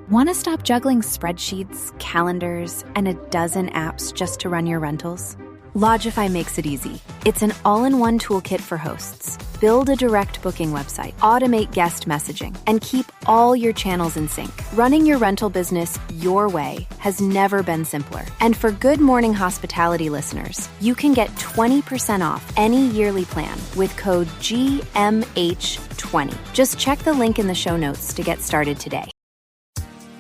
Want to stop juggling spreadsheets, calendars, and a dozen apps just to run your rentals? Lodgify makes it easy. It's an all-in-one toolkit for hosts. Build a direct booking website, automate guest messaging, and keep all your channels in sync. Running your rental business your way has never been simpler. And for Good Morning Hospitality listeners, you can get 20% off any yearly plan with code GMH20. Just check the link in the show notes to get started today.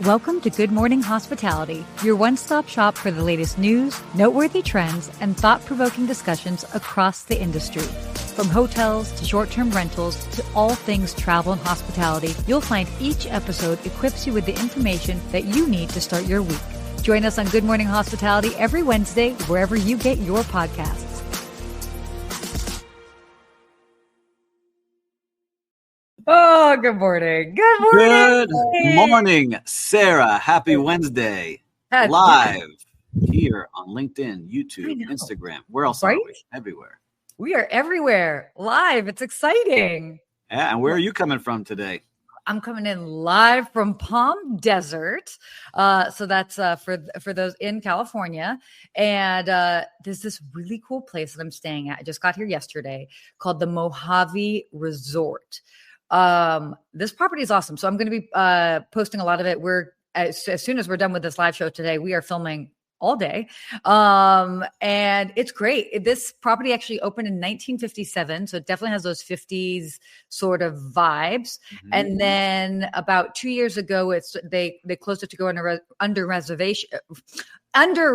Welcome to Good Morning Hospitality, your one-stop shop for the latest news, noteworthy trends, and thought-provoking discussions across the industry. From hotels to short-term rentals to all things travel and hospitality, you'll find each episode equips you with the information that you need to start your week. Join us on Good Morning Hospitality every Wednesday, wherever you get your podcasts. Oh, good morning. Good morning. Good morning, Sarah. Happy Wednesday. Live here on LinkedIn, YouTube, Instagram. Where else are we? Everywhere. We are everywhere. Live. It's exciting. Yeah, and where are you coming from today? I'm coming in live from Palm Desert. So that's for those in California. And there's this really cool place that I'm staying at. I just got here yesterday called the Mojave Resort. This property is awesome. So I'm going to be posting a lot of it. As soon as we're done with this live show today, we are filming all day. And it's great. This property actually opened in 1957. So it definitely has those 50s sort of vibes. Mm-hmm. And then about 2 years ago, they closed it to go under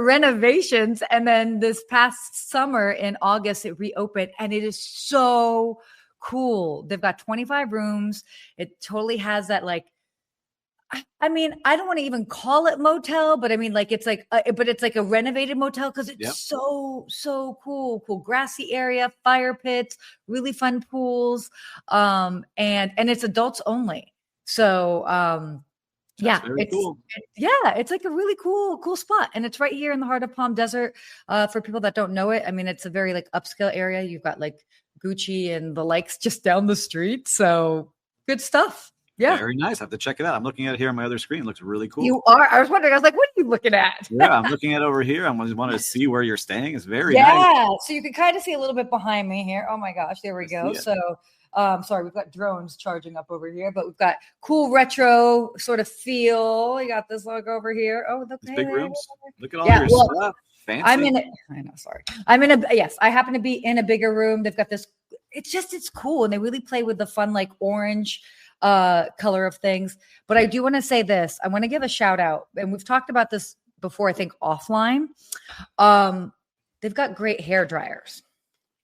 renovations. And then this past summer in August, it reopened, and it is so cool. They've got 25 rooms. It totally has that, like, I mean, I don't want to even call it motel, but I mean, like, it's like, but it's like a renovated motel because it's so cool grassy area, fire pits, really fun pools, and it's adults only. So, it's like a really cool spot, and it's right here in the heart of Palm Desert. For people that don't know it, I mean, it's a very like upscale area. You've got like Gucci and the likes just down the street. So good stuff. Yeah. Very nice. I have to check it out. I'm looking at it here on my other screen. It looks really cool. You are? I was wondering. I was like, what are you looking at? Yeah, I'm looking at over here. I wanted to see where you're staying. It's very nice. Yeah. So you can kind of see a little bit behind me here. Oh my gosh. There we go. So sorry, we've got drones charging up over here, but we've got cool retro sort of feel. You got this logo over here. Oh, look, big rooms. Look at all your stuff. Fancy. I happen to be in a bigger room. They've got this, it's cool. And they really play with the fun, like orange color of things. But I do want to say this. I want to give a shout out. And we've talked about this before, I think offline. They've got great hair dryers.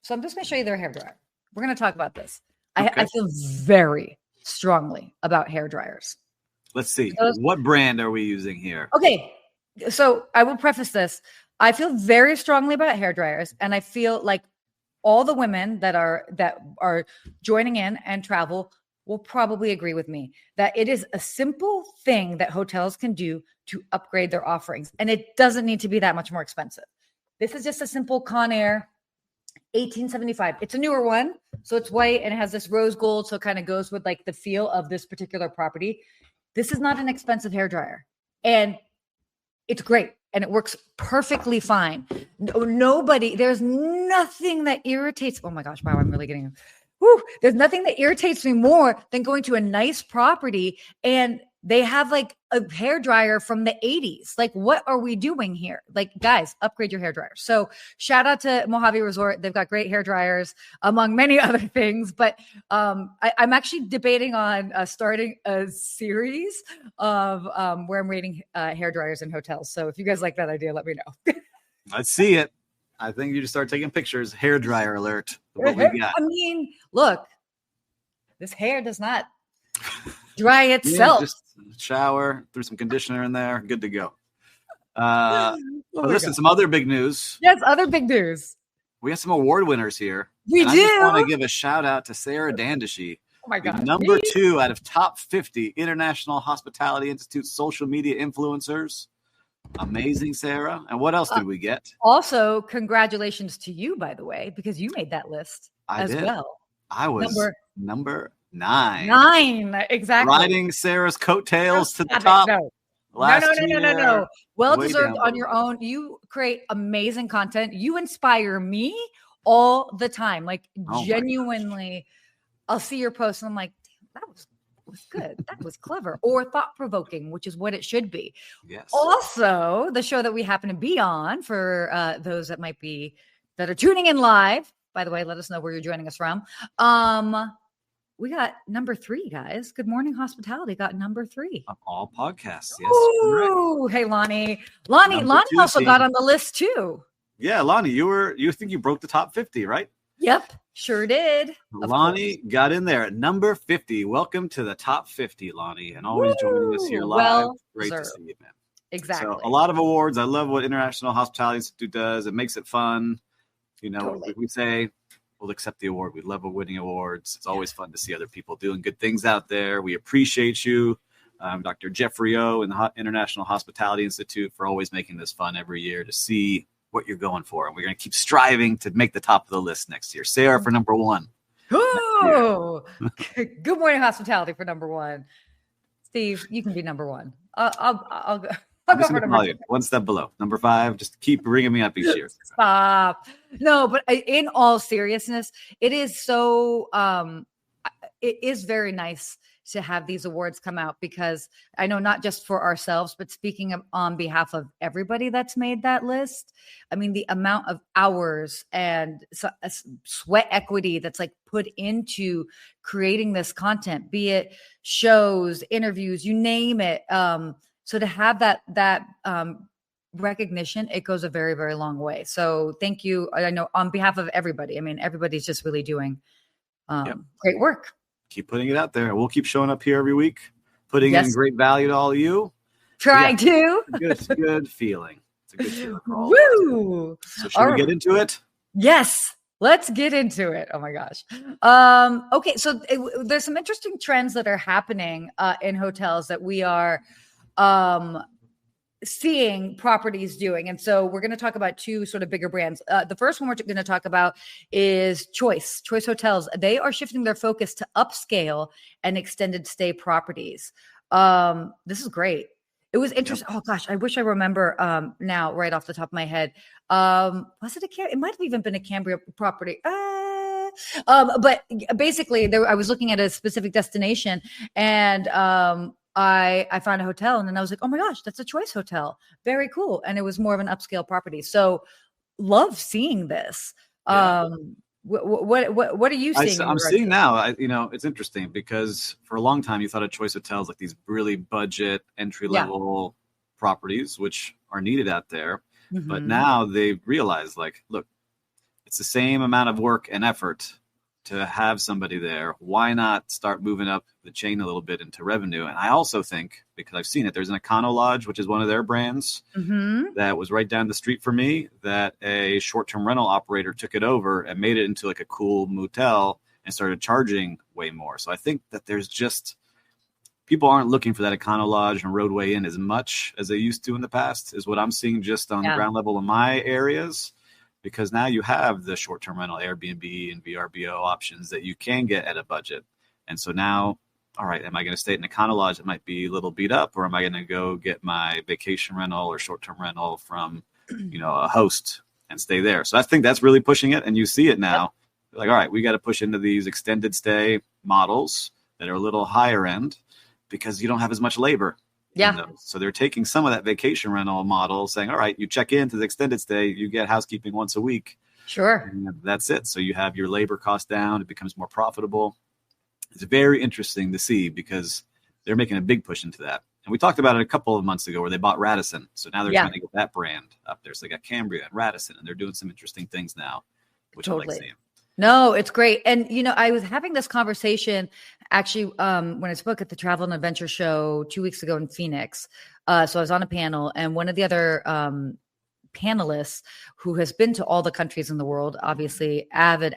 So I'm just going to show you their hair dryer. We're going to talk about this. Okay. I feel very strongly about hair dryers. Let's see. What brand are we using here? Okay. So I will preface this. I feel very strongly about hair dryers, and I feel like all the women that are joining in and travel will probably agree with me that it is a simple thing that hotels can do to upgrade their offerings, and it doesn't need to be that much more expensive. This is just a simple Conair 1875. It's a newer one, so it's white and it has this rose gold, so it kind of goes with like the feel of this particular property. This is not an expensive hair dryer, and it's great. And it works perfectly fine. There's nothing that irritates. Oh my gosh, wow, I'm really getting, there's nothing that irritates me more than going to a nice property and they have like a hair dryer from the 80s. Like, what are we doing here? Like, guys, upgrade your hair dryer. So shout out to Mojave Resort. They've got great hair dryers, among many other things. But I'm actually debating on starting a series of where I'm rating hair dryers in hotels. So if you guys like that idea, let me know. Let's see it. I think you just start taking pictures. Hair dryer alert. What we got. I mean, look, this hair does not dry itself. Just shower, threw some conditioner in there, good to go. Listen, some other big news. Yes, other big news. We have some award winners here. We do. I just want to give a shout out to Sarah Dandashy. Oh my God. Number 2 out of top 50 International Hospitality Institute social media influencers. Amazing, Sarah. And what else did we get? Also, congratulations to you, by the way, because you made that list as well. I was number 9. 9, exactly. Riding Sarah's coattails to the top. No. No. Well way deserved down on below. your own. You create amazing content. You inspire me all the time. Like Oh genuinely, I'll see your post and I'm like, damn, that was good. That was clever or thought provoking, which is what it should be. Yes. Also, the show that we happen to be on for those that are tuning in live. By the way, let us know where you're joining us from. We got number 3, guys. Good Morning Hospitality got number 3 of all podcasts. Yes. Ooh, hey, Lonnie. Lonnie also got on the list too. Yeah, Lonnie, you think you broke the top 50, right? Yep, sure did. Lonnie got in there at number 50. Welcome to the top 50, Lonnie, and always joining us here live. Well Great deserved. to see you, man. Exactly. So a lot of awards. I love what International Hospitality Institute does. It makes it fun. Totally. We say we'll accept the award. We love winning awards. It's always fun to see other people doing good things out there. We appreciate you, Dr. Jeffrey O. and the International Hospitality Institute for always making this fun every year to see what you're going for. And we're going to keep striving to make the top of the list next year. Sarah for number 1. Oh, Good Morning Hospitality for number 1. Steve, you can be number 1. I'll go. I'm just going to call you one step below. Number 5, just keep bringing me up each year. Stop. No, but in all seriousness, it is so, it is very nice to have these awards come out because I know not just for ourselves, but speaking on behalf of everybody that's made that list. I mean, the amount of hours and sweat equity that's like put into creating this content, be it shows, interviews, you name it. So to have that recognition, it goes a very, very long way. So thank you. I know on behalf of everybody. I mean, everybody's just really doing great work. Keep putting it out there. We'll keep showing up here every week, putting in great value to all of you. Trying to. It's a good feeling. It's a good feeling for all Woo! of us. So should we get into it? Yes. Let's get into it. Oh my gosh. Okay. So there's some interesting trends that are happening in hotels that we are seeing properties doing. And so we're going to talk about 2 sort of bigger brands. The first one we're going to talk about is Choice Hotels. They are shifting their focus to upscale and extended stay properties. This is great. It was interesting. Yep. Oh gosh, I wish I remember now right off the top of my head. Was it it might have even been a Cambria property. But basically I was looking at a specific destination and I found a hotel and then I was like, oh my gosh, that's a Choice Hotel. Very cool. And it was more of an upscale property. So love seeing this. Yeah. What are you seeing? I'm seeing now, it's interesting because for a long time you thought of Choice Hotels like these really budget entry level properties, which are needed out there. Mm-hmm. But now they've realized like, look, it's the same amount of work and effort to have somebody there. Why not start moving up the chain a little bit into revenue? And I also think, because I've seen it, there's an Econo Lodge, which is one of their brands that was right down the street from me, that a short-term rental operator took it over and made it into like a cool motel and started charging way more. So I think that there's just, people aren't looking for that Econo Lodge and Roadway Inn as much as they used to in the past, is what I'm seeing just on the ground level in my areas. Because now you have the short-term rental Airbnb and VRBO options that you can get at a budget. And so now, all right, am I going to stay at an Econo Lodge that might be a little beat up, or am I going to go get my vacation rental or short-term rental from, a host and stay there? So I think that's really pushing it. And you see it now. Yep. Like, all right, we got to push into these extended stay models that are a little higher end because you don't have as much labor. Yeah. So they're taking some of that vacation rental model, saying, all right, you check into the extended stay, you get housekeeping once a week. Sure. And that's it. So you have your labor cost down. It becomes more profitable. It's very interesting to see because they're making a big push into that. And we talked about it a couple of months ago where they bought Radisson. So now they're trying to get that brand up there. So they got Cambria and Radisson, and they're doing some interesting things now, which I like seeing. No, it's great. And, I was having this conversation actually when I spoke at the Travel and Adventure Show 2 weeks ago in Phoenix. So I was on a panel, and one of the other panelists who has been to all the countries in the world, obviously avid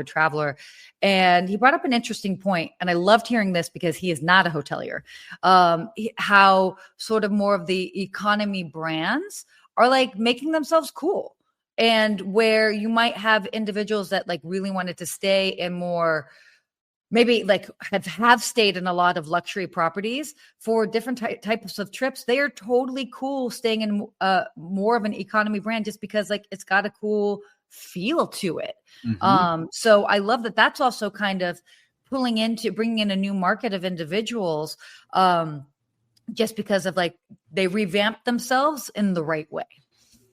traveler. And he brought up an interesting point. And I loved hearing this because he is not a hotelier. How sort of more of the economy brands are like making themselves cool. And where you might have individuals that like really wanted to stay in more maybe like have stayed in a lot of luxury properties for different types of trips, they are totally cool staying in more of an economy brand just because like it's got a cool feel to it. So I love that that's also kind of bringing in a new market of individuals just because of like they revamped themselves in the right way.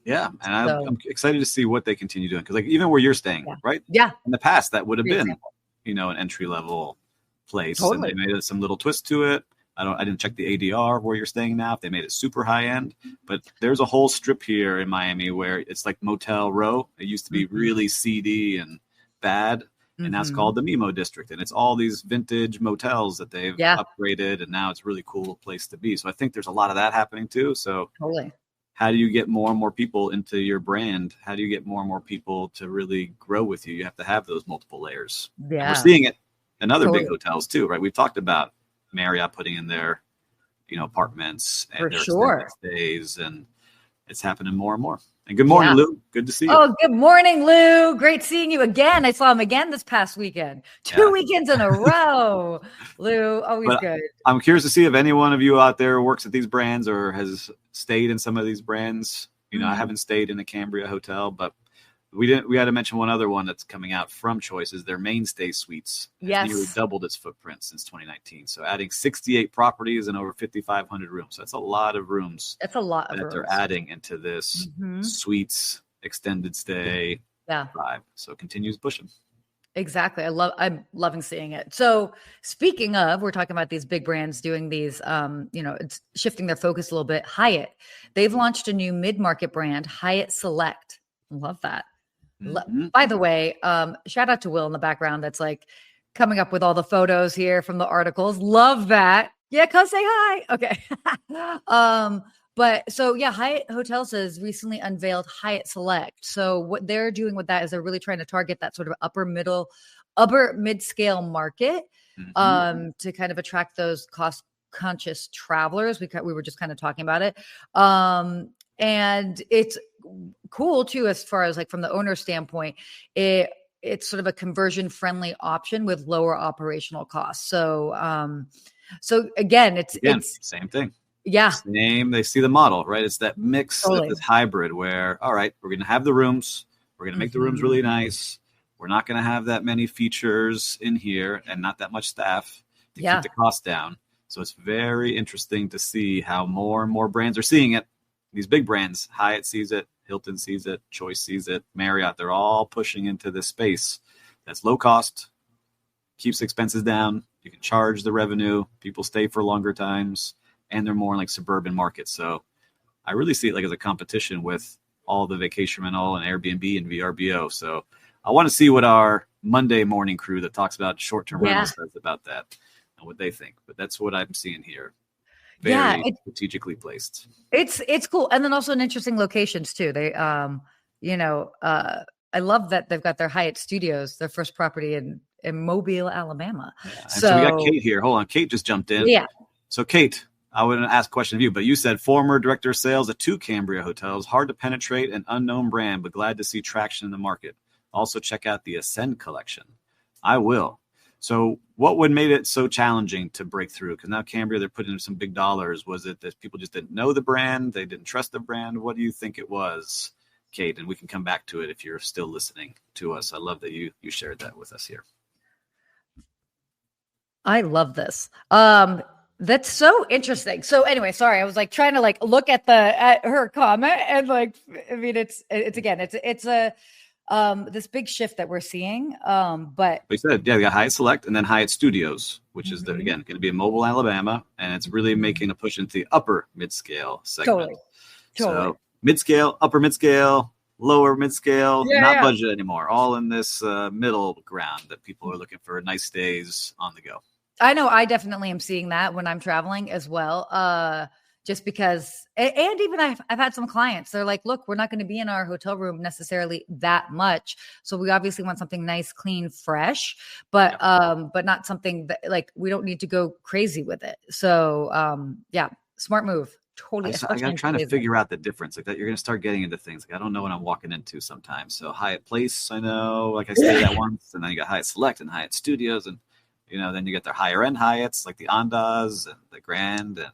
Yeah. And I'm excited to see what they continue doing. Cause like even where you're staying, right? Yeah. In the past, that would have been, you know, an entry level place. Totally. And they made some little twist to it. I didn't check the ADR where you're staying now, if they made it super high end, but there's a whole strip here in Miami where it's like Motel Row. It used to be really seedy and bad. And that's called the Mimo district. And it's all these vintage motels that they've upgraded. And now it's a really cool place to be. So I think there's a lot of that happening too. So how do you get more and more people into your brand? How do you get more and more people to really grow with you? You have to have those multiple layers. Yeah. And we're seeing it in other big hotels too, right? We've talked about Marriott putting in their, you know, apartments and their extended stays, and it's happening more and more. And good morning, Lou. Good to see you. Oh, good morning, Lou. Great seeing you again. I saw him again this past weekend. 2 weekends in a row. Lou, always good. I'm curious to see if any one of you out there works at these brands or has stayed in some of these brands. You know, I haven't stayed in a Cambria hotel, but we had to mention one other one that's coming out from Choice is their mainstay suites. Yes. Nearly doubled its footprint since 2019. So adding 68 properties and over 5,500 rooms. So that's a lot of rooms. That's a lot of rooms. They're adding into this suites extended stay vibe. So it continues pushing. Exactly. I'm loving seeing it. So speaking of, we're talking about these big brands doing these, you know, it's shifting their focus a little bit. Hyatt, they've launched a new mid-market brand, Hyatt Select. Love that. By the way, shout out to Will in the background that's like coming up with all the photos here from the articles. Love that. Yeah, come say hi. Okay. But so yeah, Hyatt Hotels has recently unveiled Hyatt Select. So what they're doing with that is they're really trying to target that sort of upper mid-scale market to kind of attract those cost conscious travelers. We were just kind of talking about it. And it's cool too, as far as like from the owner standpoint, it's sort of a conversion friendly option with lower operational costs. So, again, it's same thing. Yeah. Same. They see the model, right? It's that mix of this hybrid where, all right, we're going to have the rooms. We're going to make the rooms really nice. We're not going to have that many features in here and not that much staff to keep the cost down. So it's very interesting to see how more and more brands are seeing it. These big brands, Hyatt sees it, Hilton sees it, Choice sees it, Marriott, they're all pushing into this space that's low cost, keeps expenses down. You can charge the revenue. People stay for longer times, and they're more like suburban markets. So I really see it like as a competition with all the vacation rental and Airbnb and VRBO. So I want to see what our Monday morning crew that talks about short-term rentals says about that and what they think. But that's what I'm seeing here. Very strategically placed. It's cool. And then also in interesting locations too. They, I love that they've got their Hyatt Studios, their first property in Mobile, Alabama. Yeah. So we got Kate here. Hold on. Kate just jumped in. Yeah. So Kate, I wouldn't ask a question of you, but you said former director of sales at 2 Cambria hotels, hard to penetrate, an unknown brand, but glad to see traction in the market. Also check out the Ascend collection. I will. So what would made it so challenging to break through? Because now Cambria, they're putting in some big dollars. Was it that people just didn't know the brand? They didn't trust the brand? What do you think it was, Kate? And we can come back to it if you're still listening to us. I love that you shared that with us here. I love this. That's so interesting. So anyway, sorry, I was like trying to like look at her comment and like, I mean, it's a this big shift that we're seeing. But you said, they got Hyatt Select and then Hyatt Studios, which is again going to be in Mobile, Alabama, and it's really making a push into the upper mid-scale segment. Totally. So mid-scale, upper mid-scale, lower mid-scale, not budget anymore. All in this middle ground that people are looking for nice stays on the go. I know I definitely am seeing that when I'm traveling as well. Just because, and even I've had some clients, they're like, look, we're not going to be in our hotel room necessarily that much. So we obviously want something nice, clean, fresh, but not something that like, we don't need to go crazy with it. So smart move. Totally. I'm trying to figure out the difference like that. You're going to start getting into things like I don't know what I'm walking into sometimes. So Hyatt Place, I know, like I stayed at once, and then you got Hyatt Select and Hyatt Studios, and Then you get their higher end Hyatts like the Andaz and the Grand and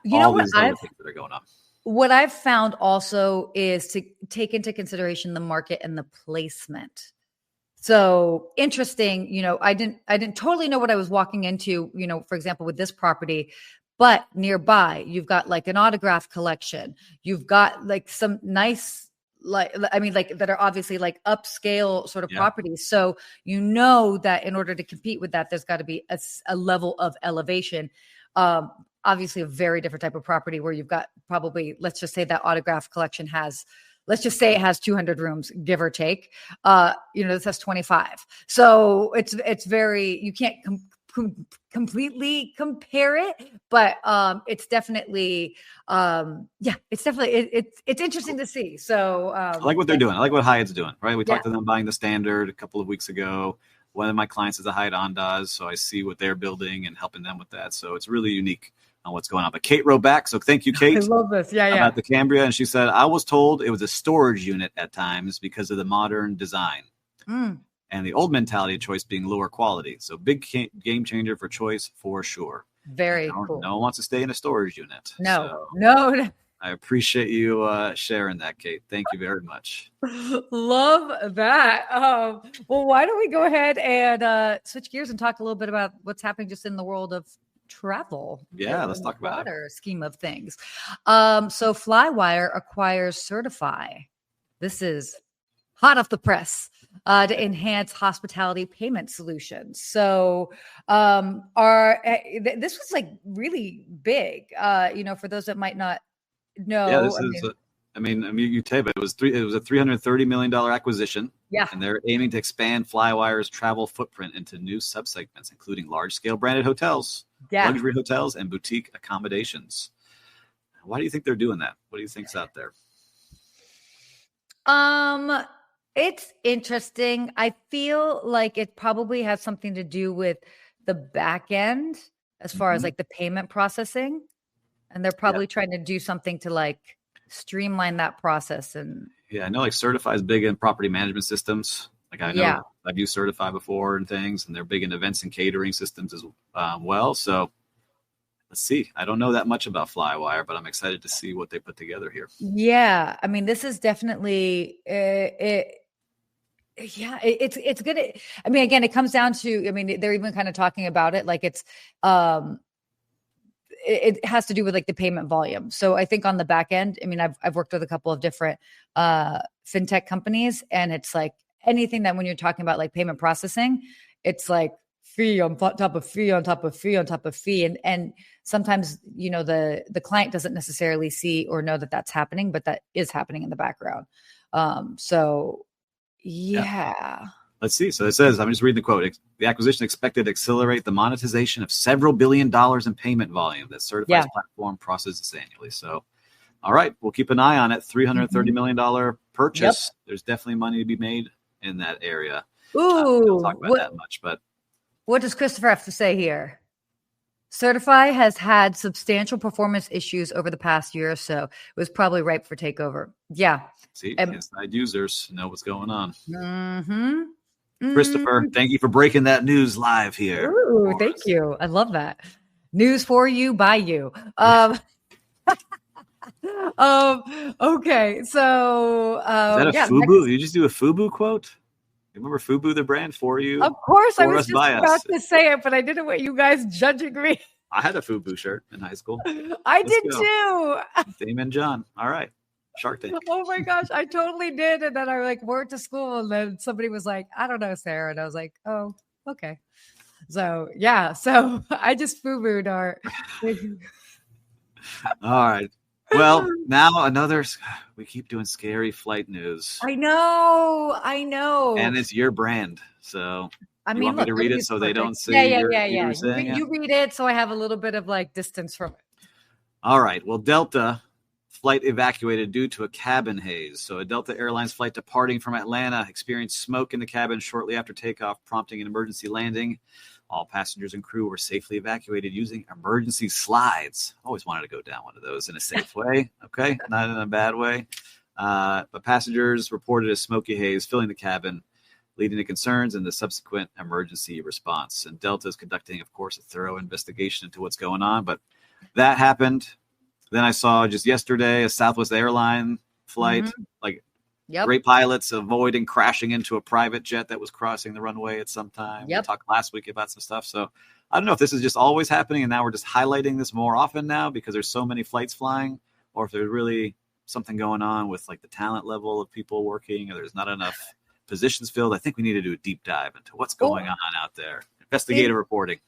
You know all what these other things that are going on. What I've found also is to take into consideration the market and the placement. So interesting, I didn't totally know what I was walking into, for example, with this property, but nearby you've got like an autograph collection. You've got like some nice, that are obviously like upscale sort of properties. So that in order to compete with that, there's got to be a level of elevation. Obviously a very different type of property where you've got probably, let's just say that autograph collection let's just say it has 200 rooms, give or take. This has 25. So it's very, you can't completely compare it, but it's definitely, it's interesting to see. So I like what they're doing. I like what Hyatt's doing, right? We talked to them buying the Standard a couple of weeks ago. One of my clients is a Hyatt Andaz, so I see what they're building and helping them with that. So it's really unique on what's going on. But Kate wrote back. So thank you, Kate. I love this. About the Cambria. And she said, I was told it was a storage unit at times because of the modern design and the old mentality of Choice being lower quality. So big game changer for Choice for sure. Very cool. No one wants to stay in a storage unit. No. I appreciate you sharing that, Kate. Thank you very much. Love that. Well, why don't we go ahead and switch gears and talk a little bit about what's happening just in the world of travel. Yeah, let's talk about it. Scheme of things. So Flywire acquires Certify. This is hot off the press to enhance hospitality payment solutions. So this was like really big, for those that might not know. Yeah, you tell you, but it was a $330 million acquisition. Yeah. And they're aiming to expand Flywire's travel footprint into new subsegments, including large-scale branded hotels, luxury hotels, and boutique accommodations. Why do you think they're doing that? What do you think's out there? It's interesting. I feel like it probably has something to do with the back end as far as like the payment processing. And they're probably trying to do something to like streamline that process. And I know like Certify is big in property management systems. Like I know I've used Certify before and things, and they're big in events and catering systems as well. So let's see. I don't know that much about Flywire, but I'm excited to see what they put together here. Yeah. I mean, this is definitely it's good. I mean, again, it comes down to, they're even kind of talking about it. Like it's, it has to do with like the payment volume. So I think on the back end, I've worked with a couple of different fintech companies, and it's like anything that when you're talking about like payment processing, it's like fee on top of fee on top of fee on top of fee. And sometimes, the client doesn't necessarily see or know that that's happening, but that is happening in the background. Let's see. So it says, I'm just reading the quote. The acquisition expected to accelerate the monetization of several $1 billion in payment volume that Certify's platform processes annually. So, all right, we'll keep an eye on it. $330 million purchase. Yep. There's definitely money to be made in that area. Ooh, don't talk about that much, but what does Christopher have to say here? Certify has had substantial performance issues over the past year or so. It was probably ripe for takeover. Yeah. See, inside users know what's going on. Christopher, thank you for breaking that news live here. Ooh, thank you. I love that. News for you, by you. Okay, so is that a FUBU? You just do a FUBU quote? You remember FUBU, the brand? For you? Of course, I was just about to say it, but I didn't want you guys judging me. I had a FUBU shirt in high school. I did too. Damon John. All right. Shark Tank. Oh my gosh, I totally did. And then I went to school, and then somebody was like, I don't know, Sarah. And I was like, oh, okay. So I just FUBU'd our. All right. Well, now we keep doing scary flight news. I know. And it's your brand. So you want me to read it so they don't see Yeah. You read it so I have a little bit of like distance from it. All right. Well, Delta flight evacuated due to a cabin haze. So a Delta Airlines flight departing from Atlanta experienced smoke in the cabin shortly after takeoff, prompting an emergency landing. All passengers and crew were safely evacuated using emergency slides. Always wanted to go down one of those in a safe way. Okay. Not in a bad way. But passengers reported a smoky haze filling the cabin. leading to concerns and the subsequent emergency response. And Delta is conducting, of course, a thorough investigation into what's going on. But that happened. Then I saw just yesterday a Southwest airline flight, great pilots avoiding crashing into a private jet that was crossing the runway at some time. We talked last week about some stuff. So I don't know if this is just always happening and now we're just highlighting this more often now because there's so many flights flying, or if there's really something going on with like the talent level of people working, or there's not enough positions filled. I think we need to do a deep dive into what's going on out there. Investigative reporting.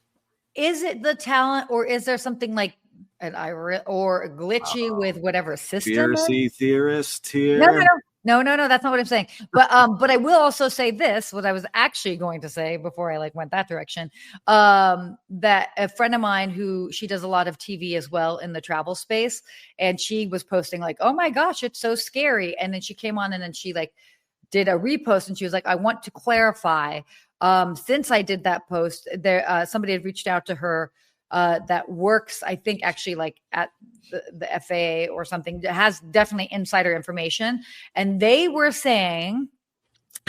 Is it the talent, or is there something like or glitchy with whatever system? Conspiracy theorist here. No, that's not what I'm saying. But I will also say this, what I was actually going to say before I went that direction, that a friend of mine who she does a lot of TV as well in the travel space, and she was posting oh my gosh, it's so scary. And then she came on and then she did a repost and she was like, I want to clarify, since I did that post, there somebody had reached out to her that works, I think, actually at the FAA or something, that has definitely insider information. And they were saying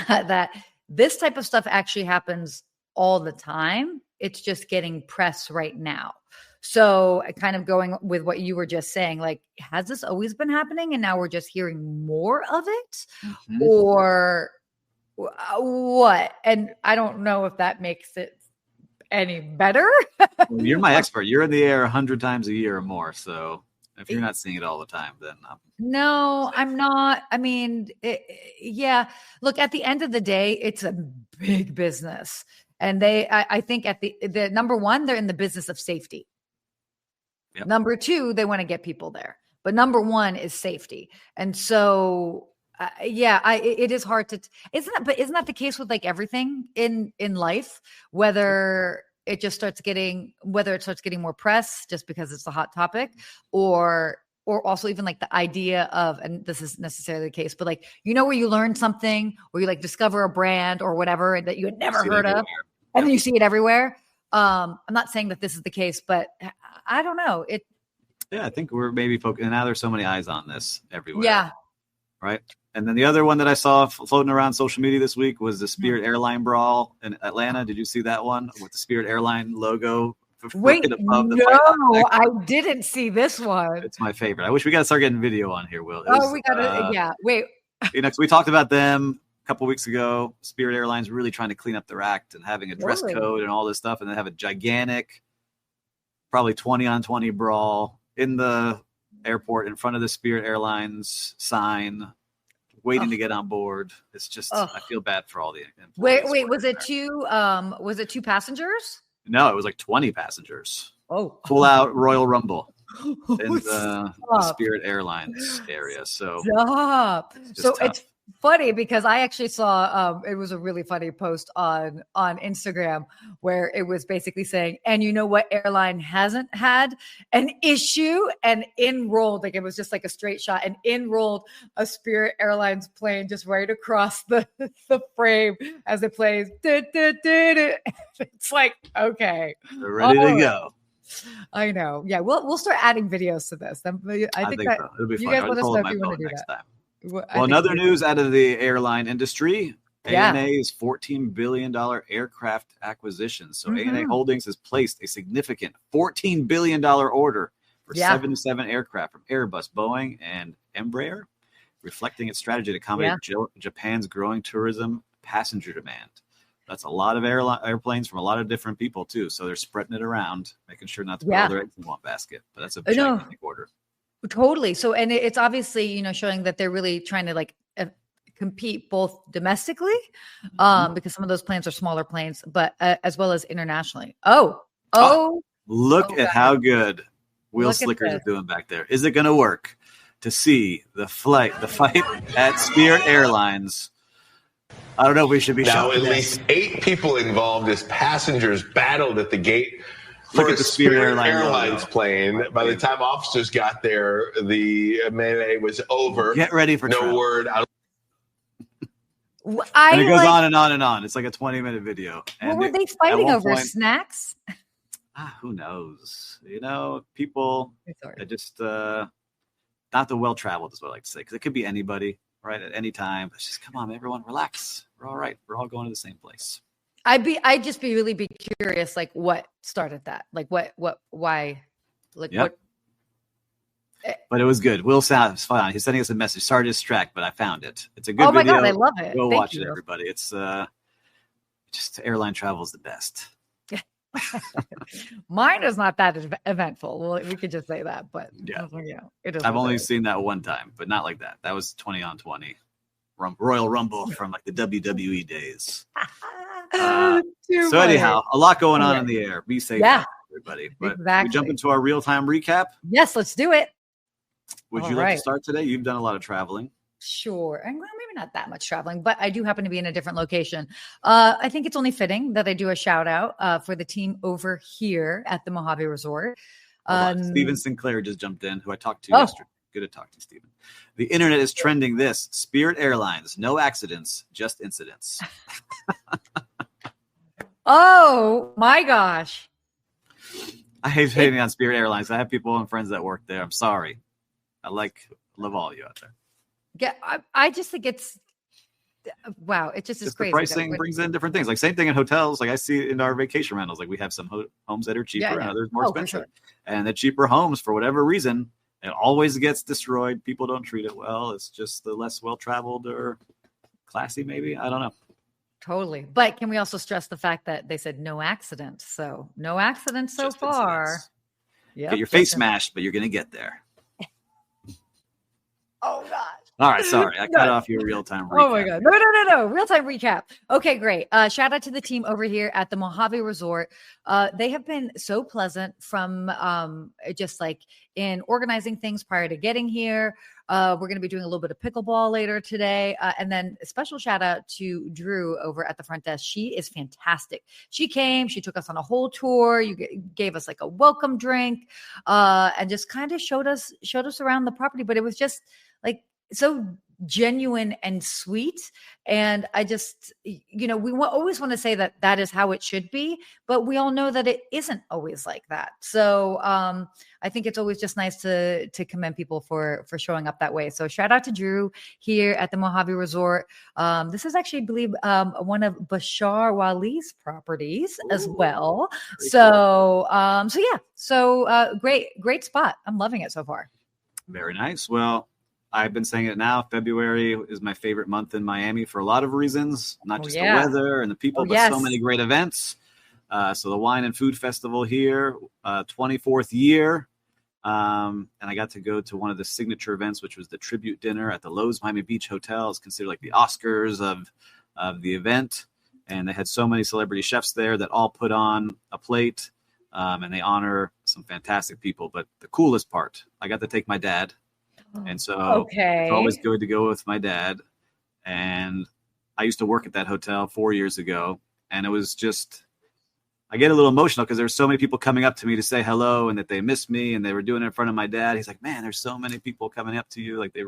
that this type of stuff actually happens all the time. It's just getting press right now. So kind of going with what you were just saying, has this always been happening and now we're just hearing more of it? Mm-hmm. Or what? And I don't know if that makes it any better. Well, you're my expert. You're in the air 100 times a year or more. So if you're not seeing it all the time, then no, I'm not. I mean, look, at the end of the day, it's a big business. And I think at the number one, they're in the business of safety. Yep. Number two, they want to get people there. But number one is safety. And so it is hard to, isn't that the case with everything in life, whether it starts getting more press just because it's a hot topic, or also even the idea of, and this isn't necessarily the case, but where you learn something or you discover a brand or whatever that you had never heard of, and then you see it everywhere. I'm not saying that this is the case, but I don't know. I think we're maybe focusing, now there's so many eyes on this everywhere. Yeah. Right. And then the other one that I saw floating around social media this week was the Spirit Airline brawl in Atlanta. Did you see that one with the Spirit Airline logo? Wait, no, I didn't see this one. It's my favorite. I wish we got to start getting video on here, Will. We got to, wait. We talked about them a couple weeks ago. Spirit Airlines really trying to clean up their act and having a dress code and all this stuff, and then have a gigantic, probably 20-on-20 brawl in the airport in front of the Spirit Airlines sign, waiting to get on board. It's just, I feel bad for all the employees. Wait, was it two passengers? No, it was 20 passengers. Oh, full out Royal Rumble in the Spirit Airlines area. So stop. It's funny because I actually saw it was a really funny post on Instagram where it was basically saying, and you know what airline hasn't had an issue, and enrolled, it was just a straight shot, and enrolled a Spirit Airlines plane just right across the frame as it plays. It's okay, they're ready to go. I know. Yeah, we'll start adding videos to this. I think that it'll be fun. You guys let us know if you want to do that. Time. Well, another news out of the airline industry, ANA's $14 billion aircraft acquisition. So ANA Holdings has placed a significant $14 billion order for 77 aircraft from Airbus, Boeing, and Embraer, reflecting its strategy to accommodate Japan's growing tourism passenger demand. That's a lot of airplanes from a lot of different people, too. So they're spreading it around, making sure not to put all their eggs in one basket. But that's a gigantic order. Totally. So, and it's obviously, showing that they're really trying to compete both domestically, because some of those planes are smaller planes, but as well as internationally. Look at how good Will Slickers is doing back there. Is it going to work to see the fight at Spirit Airlines? I don't know if we should be now. At least 8 people involved as passengers battled at the gate. For a Spirit Airlines plane. By the time officers got there, the melee was over. Get ready for no word. And it goes on and on and on. It's a 20-minute video. What were they fighting over? Snacks? Who knows? People are just not the well-traveled is what I like to say, because it could be anybody, right at any time. It's just, come on, everyone, relax. We're all right. We're all going to the same place. I'd just be really curious, like what started that? Like why? Like yep. what? But it was good. Will sounds fine. He's sending us a message. Sorry to distract, but I found it. It's a good video. Oh my God, I love it. Go watch it, everybody. It's just airline travel is the best. Mine is not that eventful. Well, we could just say that, but yeah, it is. I've only seen that one time, but not like that. That was 20 on 20 Royal Rumble from like the WWE days. So anyhow, a lot going on in the air. Be safe, everybody. But we jump into our real-time recap. Yes, let's do it. Would you like to start today? You've done a lot of traveling. Sure. And well, maybe not that much traveling, but I do happen to be in a different location. I think it's only fitting that I do a shout out for the team over here at the Mojave Resort. Stephen Sinclair just jumped in, who I talked to yesterday. Good to talk to, Stephen. The internet is trending this. Spirit Airlines, no accidents, just incidents. Oh, my gosh. I hate hating on Spirit Airlines. I have people and friends that work there. I'm sorry. I love all of you out there. Yeah, I just think it's wow. It just is crazy. The pricing brings in different things. Like same thing in hotels. Like I see in our vacation rentals. Like we have some homes that are cheaper and others more expensive. Sure. And the cheaper homes, for whatever reason, it always gets destroyed. People don't treat it well. It's just the less well-traveled or classy, maybe. I don't know. Totally. But can we also stress the fact that they said no accidents? So no accidents so just far. Yep, get your face smashed, but you're going to get there. Oh, God. All right. Sorry. I cut off your real-time recap. Oh, my God. No. Real-time recap. Okay, great. Shout out to the team over here at the Mojave Resort. They have been so pleasant from just like in organizing things prior to getting here. We're going to be doing a little bit of pickleball later today. And then a special shout out to Drew over at the front desk. She is fantastic. She came, she took us on a whole tour. You gave us like a welcome drink and just kind of showed us around the property. But it was just like so genuine and sweet. And I just, we always want to say that is how it should be, but we all know that it isn't always like that. So I think it's always just nice to commend people for showing up that way. So shout out to Drew here at the Mojave Resort. This is actually, I believe, one of Bashar Wali's properties as well. So great spot. I'm loving it so far. Very nice. Well, I've been saying it now. February is my favorite month in Miami for a lot of reasons, not just the weather and the people, but so many great events. So the Wine and Food Festival here, 24th year. And I got to go to one of the signature events, which was the tribute dinner at the Lowe's Miami Beach Hotel. It's considered like the Oscars of the event. And they had so many celebrity chefs there that all put on a plate. And they honor some fantastic people. But the coolest part, I got to take my dad. And so it's always good to go with my dad. And I used to work at that hotel 4 years ago. And it was just, I get a little emotional because there's so many people coming up to me to say hello and that they miss me. And they were doing it in front of my dad. He's like, man, there's so many people coming up to you. Like they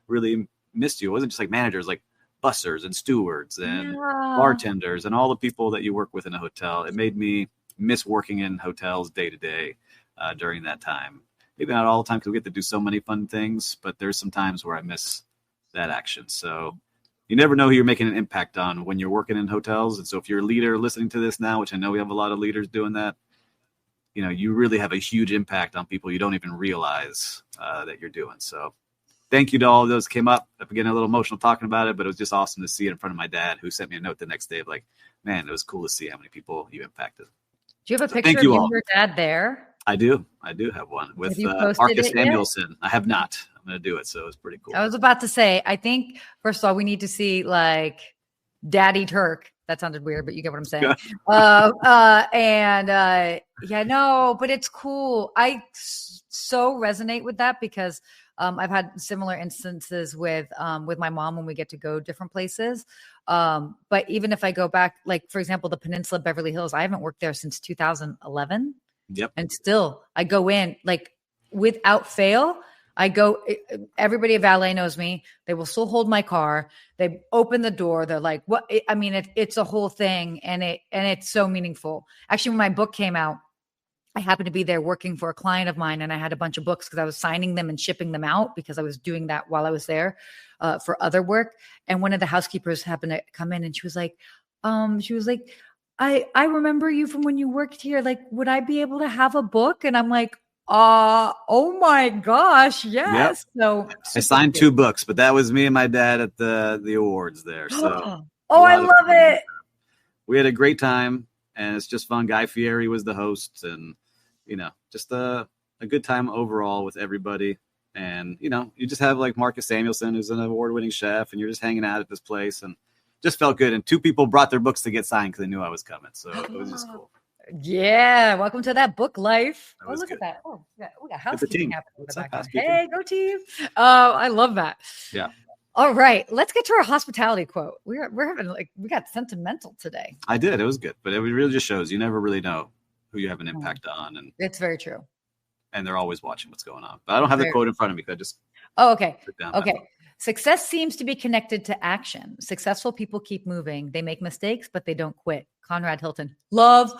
really missed you. It wasn't just like managers, like bussers and stewards and bartenders and all the people that you work with in a hotel. It made me miss working in hotels day to day during that time. Maybe not all the time because we get to do so many fun things, but there's some times where I miss that action. So you never know who you're making an impact on when you're working in hotels. And so if you're a leader listening to this now, which I know we have a lot of leaders doing that, you really have a huge impact on people you don't even realize that you're doing. So thank you to all of those came up. I'm getting a little emotional talking about it, but it was just awesome to see it in front of my dad, who sent me a note the next day of like, man, it was cool to see how many people you impacted. Do you have a picture of you and your dad there? I do have one with Marcus Samuelson. I have not. I'm going to do it. So it's pretty cool. I was about to say, I think, first of all, we need to see like Daddy Turk. That sounded weird, but you get what I'm saying. But it's cool. I so resonate with that because I've had similar instances with my mom when we get to go different places. But even if I go back, like, for example, the Peninsula Beverly Hills, I haven't worked there since 2011. Yep. And still I go in like without fail. I go, everybody at valet knows me. They will still hold my car. They open the door. They're like, what? I mean, it's a whole thing. And it's so meaningful. Actually, when my book came out, I happened to be there working for a client of mine, and I had a bunch of books because I was signing them and shipping them out because I was doing that while I was there for other work. And one of the housekeepers happened to come in, and she was like, I remember you from when you worked here. Like, would I be able to have a book? And I'm like, oh my gosh, yes. Yep. So I signed 2 books, but that was me and my dad at the awards there. So I love it. We had a great time, and it's just fun. Guy Fieri was the host, and just a good time overall with everybody. And you just have like Marcus Samuelson, who's an award-winning chef, and you're just hanging out at this place, and just felt good. And 2 people brought their books to get signed because they knew I was coming, so it was just cool. Yeah, welcome to that book life. Look at that. Oh, we got housekeeping happening in the background. Housekeeping? Hey, go team. I love that. Yeah. All right, let's get to our hospitality quote. We're having we got sentimental today. I did. It was good, but it really just shows you never really know who you have an impact on, and it's very true. And they're always watching what's going on. But I don't have the quote in front of me because I just. Oh, okay. Okay. Success seems to be connected to action. Successful people keep moving. They make mistakes, but they don't quit. Conrad Hilton. Love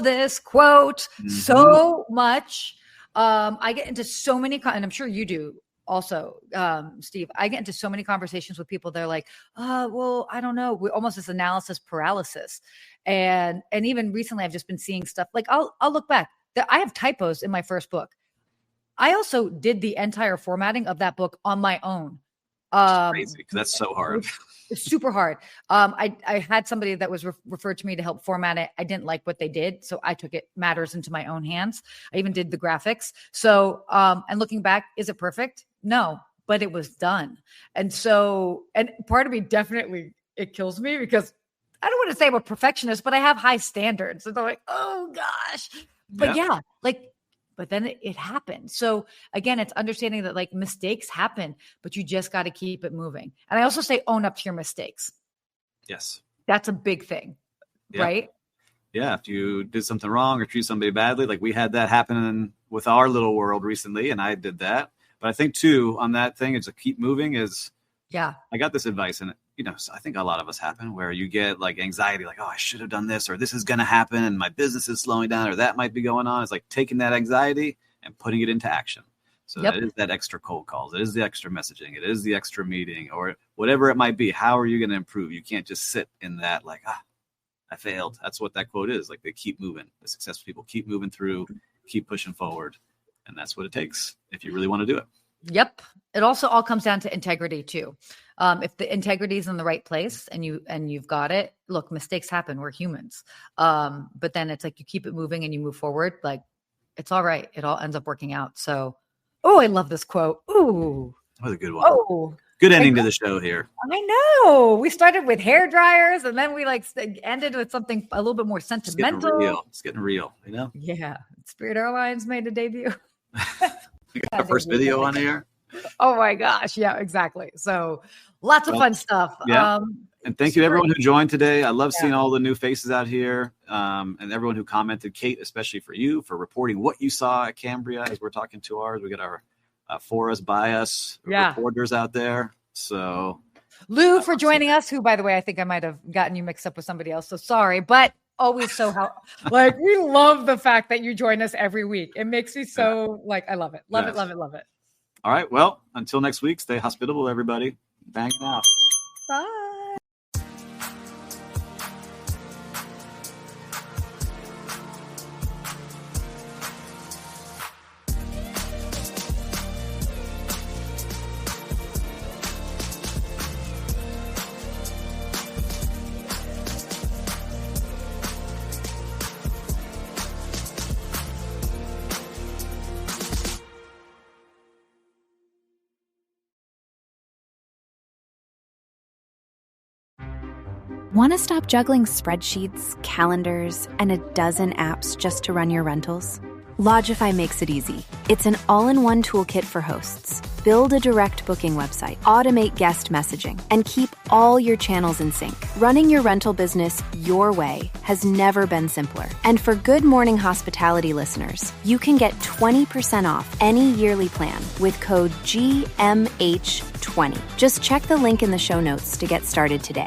this quote so much. I get into so many, and I'm sure you do also, Steve. I get into so many conversations with people. They're like, well, I don't know. We almost this analysis paralysis. And even recently I've just been seeing stuff like I'll look back. I have typos in my first book. I also did the entire formatting of that book on my own. Crazy, because that's so hard. It's super hard. I had somebody that was referred to me to help format it. I didn't like what they did, so I took matters into my own hands. I even did the graphics. So, and looking back, is it perfect? No, but it was done. And so, and part of me definitely, it kills me because I don't want to say I'm a perfectionist, but I have high standards. And I'm like, oh gosh. But yeah, but then it happened. So again, it's understanding that like mistakes happen, but you just got to keep it moving. And I also say own up to your mistakes. Yes. That's a big thing, right? Yeah. If you did something wrong or treat somebody badly, like we had that happen with our little world recently, and I did that. But I think too, on that thing, it's a keep moving is, I got this advice, and so I think a lot of us happen where you get like anxiety, like, oh, I should have done this, or this is going to happen, and my business is slowing down, or that might be going on. It's like taking that anxiety and putting it into action. So that is that extra cold calls. It is the extra messaging. It is the extra meeting, or whatever it might be. How are you going to improve? You can't just sit in that like, I failed. That's what that quote is. Like they keep moving. The successful people keep moving through, keep pushing forward. And that's what it takes if you really want to do it. Yep. It also all comes down to integrity too. If the integrity is in the right place and you've got it, look, mistakes happen. We're humans. But then it's like you keep it moving and you move forward. Like it's all right. It all ends up working out. So, I love this quote. Ooh, that was a good one. Good ending to the show here. I know. We started with hair dryers and then we ended with something a little bit more sentimental. It's getting real, Yeah. Spirit Airlines made a debut. We got our first video on air. Oh my gosh. Yeah, exactly. So lots of fun stuff. Yeah. And thank you everyone who joined today. I love seeing all the new faces out here. And everyone who commented, Kate, especially for you, for reporting what you saw at Cambria as we're talking to ours. We got our for us, by us reporters out there. So Lou for joining us, who, by the way, I think I might have gotten you mixed up with somebody else. So sorry, but always so we love the fact that you join us every week. It makes me so I love it. Love it. All right. Well, until next week, stay hospitable, everybody. Bang out. Bye. Want to stop juggling spreadsheets, calendars, and a dozen apps just to run your rentals? Logify makes it easy. It's an all-in-one toolkit for hosts. Build a direct booking website, automate guest messaging, and keep all your channels in sync. Running your rental business your way has never been simpler. And for Good Morning Hospitality listeners, you can get 20% off any yearly plan with code GMH20. Just check the link in the show notes to get started today.